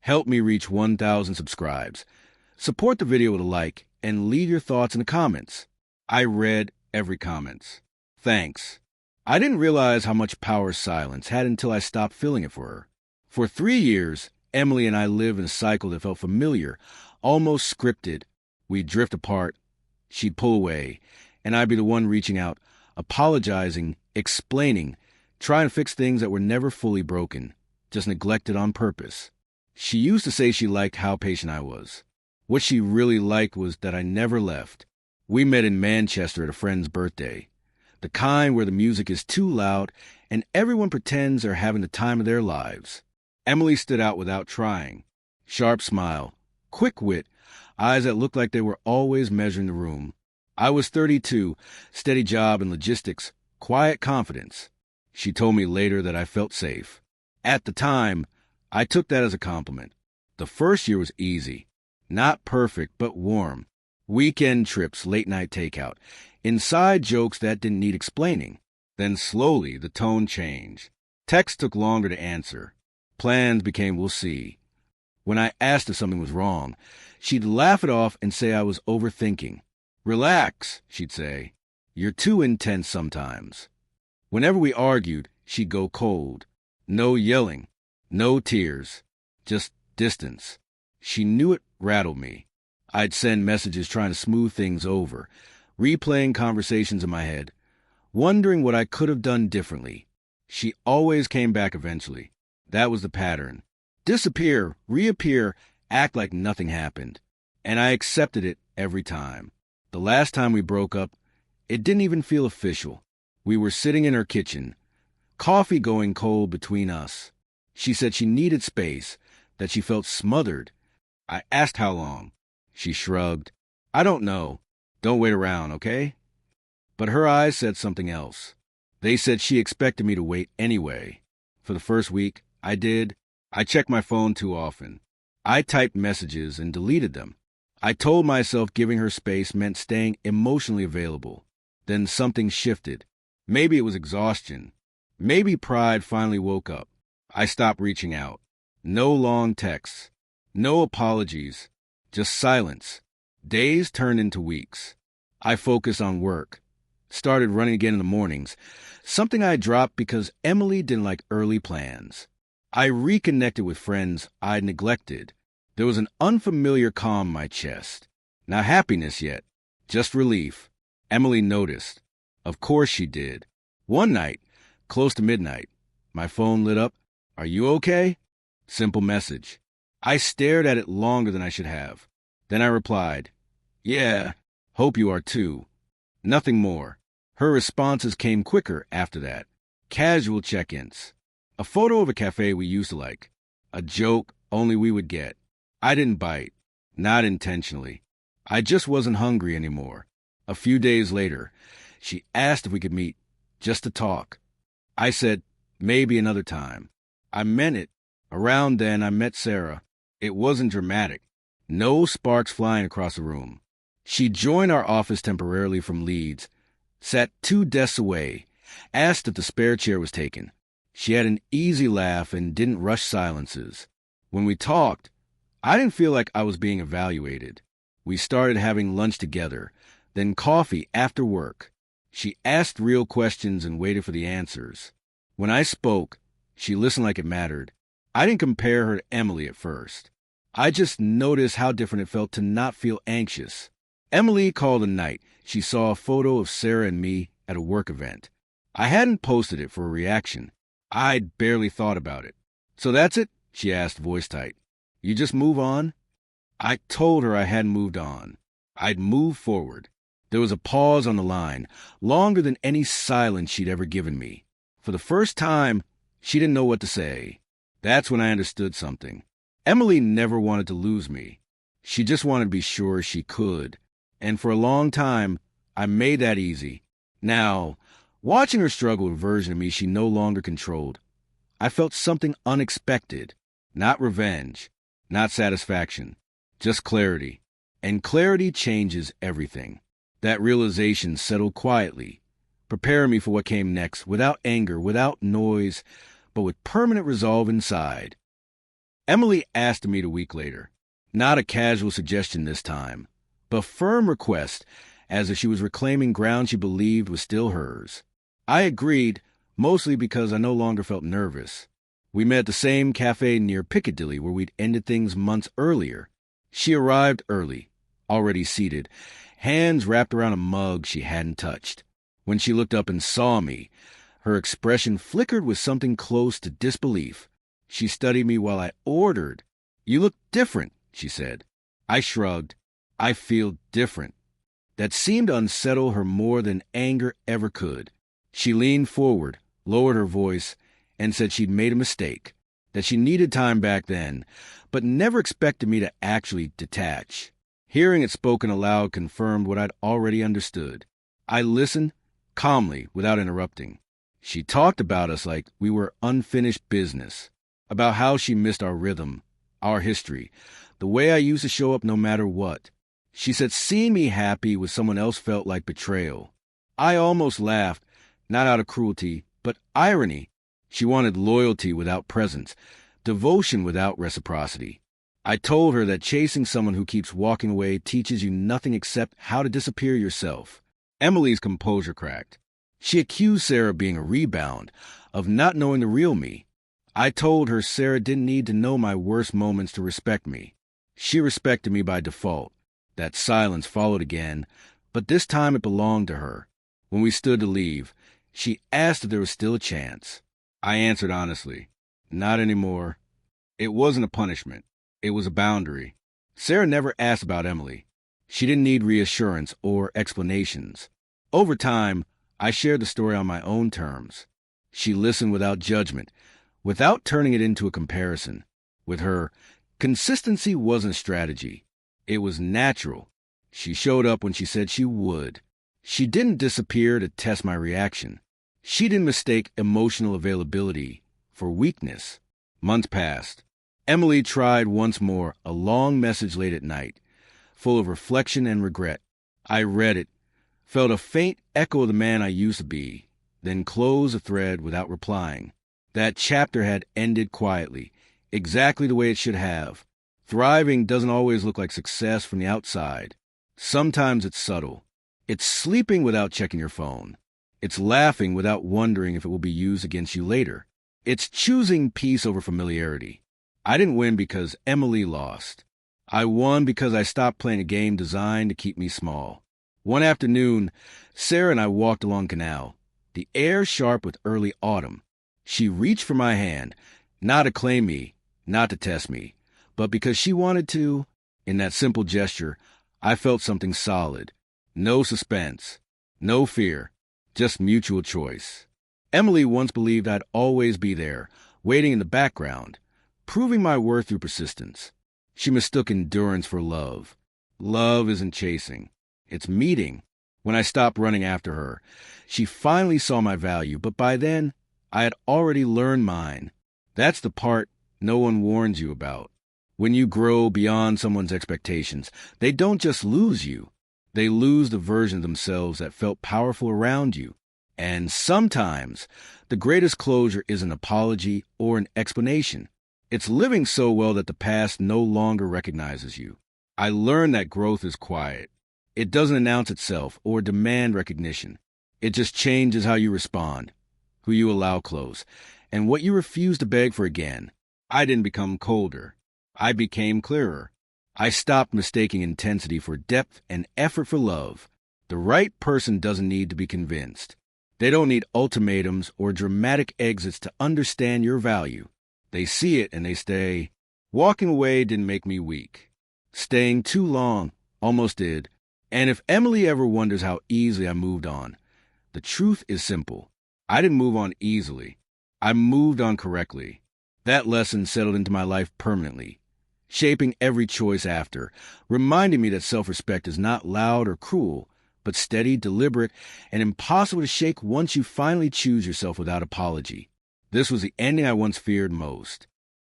Help me reach 1,000 subscribes. Support the video with a like and leave your thoughts in the comments. I read every comment. Thanks. I didn't realize how much power silence had until I stopped feeling it for her. For 3 years, Emily and I lived in a cycle that felt familiar, almost scripted. We'd drift apart, she'd pull away, and I'd be the one reaching out, apologizing, explaining, trying to fix things that were never fully broken, just neglected on purpose. She used to say she liked how patient I was. What she really liked was that I never left. We met in Manchester at a friend's birthday. The kind where the music is too loud and everyone pretends they're having the time of their lives. Emily stood out without trying. Sharp smile, quick wit, eyes that looked like they were always measuring the room. I was 32, steady job and logistics, quiet confidence. She told me later that I felt safe. At the time, I took that as a compliment. The first year was easy. Not perfect, but warm. Weekend trips, late-night takeout. Inside jokes that didn't need explaining. Then slowly, the tone changed. Texts took longer to answer. Plans became we'll see. When I asked if something was wrong, she'd laugh it off and say I was overthinking. Relax, she'd say. You're too intense sometimes. Whenever we argued, she'd go cold. No yelling, no tears, just distance. She knew it rattled me. I'd send messages trying to smooth things over, replaying conversations in my head, wondering what I could have done differently. She always came back eventually. That was the pattern. Disappear, reappear, act like nothing happened. And I accepted it every time. The last time we broke up, it didn't even feel official. We were sitting in her kitchen, coffee going cold between us. She said she needed space, that she felt smothered. I asked how long. She shrugged. I don't know. Don't wait around, okay? But her eyes said something else. They said she expected me to wait anyway. For the first week, I did. I checked my phone too often. I typed messages and deleted them. I told myself giving her space meant staying emotionally available. Then something shifted. Maybe it was exhaustion. Maybe pride finally woke up. I stopped reaching out. No long texts. No apologies. Just silence. Days turned into weeks. I focused on work. Started running again in the mornings. Something I dropped because Emily didn't like early plans. I reconnected with friends I'd neglected. There was an unfamiliar calm in my chest. Not happiness yet, just relief. Emily noticed. Of course she did. One night, close to midnight, my phone lit up. Are you okay? Simple message. I stared at it longer than I should have. Then I replied, yeah, hope you are too. Nothing more. Her responses came quicker after that. Casual check-ins. A photo of a cafe we used to like. A joke only we would get. I didn't bite. Not intentionally. I just wasn't hungry anymore. A few days later, she asked if we could meet, just to talk. I said, maybe another time. I meant it. Around then, I met Sarah. It wasn't dramatic. No sparks flying across the room. She joined our office temporarily from Leeds, sat 2 desks away, asked if the spare chair was taken. She had an easy laugh and didn't rush silences. When we talked, I didn't feel like I was being evaluated. We started having lunch together, then coffee after work. She asked real questions and waited for the answers. When I spoke, she listened like it mattered. I didn't compare her to Emily at first. I just noticed how different it felt to not feel anxious. Emily called a night. She saw a photo of Sarah and me at a work event. I hadn't posted it for a reaction. I'd barely thought about it. So that's it? She asked, voice tight. You just move on? I told her I hadn't moved on. I'd moved forward. There was a pause on the line, longer than any silence she'd ever given me. For the first time, she didn't know what to say. That's when I understood something. Emily never wanted to lose me. She just wanted to be sure she could. And for a long time, I made that easy. Now, watching her struggle with a version of me she no longer controlled, I felt something unexpected. Not revenge, not satisfaction, just clarity. And clarity changes everything. That realization settled quietly, preparing me for what came next, without anger, without noise, but with permanent resolve inside. Emily asked to meet a week later. Not a casual suggestion this time, but firm request, as if she was reclaiming ground she believed was still hers. I agreed, mostly because I no longer felt nervous. We met at the same cafe near Piccadilly where we'd ended things months earlier. She arrived early, already seated, hands wrapped around a mug she hadn't touched. When she looked up and saw me, her expression flickered with something close to disbelief. She studied me while I ordered. "You look different," she said. I shrugged. "I feel different." That seemed to unsettle her more than anger ever could. She leaned forward, lowered her voice, and said she'd made a mistake, that she needed time back then, but never expected me to actually detach. Hearing it spoken aloud confirmed what I'd already understood. I listened, calmly, without interrupting. She talked about us like we were unfinished business, about how she missed our rhythm, our history, the way I used to show up no matter what. She said seeing me happy with someone else felt like betrayal. I almost laughed, not out of cruelty, but irony. She wanted loyalty without presence, devotion without reciprocity. I told her that chasing someone who keeps walking away teaches you nothing except how to disappear yourself. Emily's composure cracked. She accused Sarah of being a rebound, of not knowing the real me. I told her Sarah didn't need to know my worst moments to respect me. She respected me by default. That silence followed again, but this time it belonged to her. When we stood to leave, she asked if there was still a chance. I answered honestly, "Not anymore." It wasn't a punishment. It was a boundary. Sarah never asked about Emily. She didn't need reassurance or explanations. Over time, I shared the story on my own terms. She listened without judgment, without turning it into a comparison. With her, consistency wasn't strategy. It was natural. She showed up when she said she would. She didn't disappear to test my reaction. She didn't mistake emotional availability for weakness. Months passed. Emily tried once more, a long message late at night, full of reflection and regret. I read it, felt a faint echo of the man I used to be, then closed the thread without replying. That chapter had ended quietly, exactly the way it should have. Thriving doesn't always look like success from the outside. Sometimes it's subtle. It's sleeping without checking your phone. It's laughing without wondering if it will be used against you later. It's choosing peace over familiarity. I didn't win because Emily lost. I won because I stopped playing a game designed to keep me small. One afternoon, Sarah and I walked along Canal, the air sharp with early autumn. She reached for my hand, not to claim me, not to test me, but because she wanted to. In that simple gesture, I felt something solid. No suspense, no fear, just mutual choice. Emily once believed I'd always be there, waiting in the background, proving my worth through persistence. She mistook endurance for love. Love isn't chasing. It's meeting. When I stopped running after her, she finally saw my value, but by then, I had already learned mine. That's the part no one warns you about. When you grow beyond someone's expectations, they don't just lose you. They lose the version of themselves that felt powerful around you. And sometimes, the greatest closure is an apology or an explanation. It's living so well that the past no longer recognizes you. I learned that growth is quiet. It doesn't announce itself or demand recognition. It just changes how you respond, who you allow close, and what you refuse to beg for again. I didn't become colder. I became clearer. I stopped mistaking intensity for depth and effort for love. The right person doesn't need to be convinced. They don't need ultimatums or dramatic exits to understand your value. They see it and they stay. Walking away didn't make me weak. Staying too long almost did. And if Emily ever wonders how easily I moved on, the truth is simple. I didn't move on easily. I moved on correctly. That lesson settled into my life permanently, shaping every choice after, reminding me that self-respect is not loud or cruel, but steady, deliberate, and impossible to shake once you finally choose yourself without apology. This was the ending I once feared most.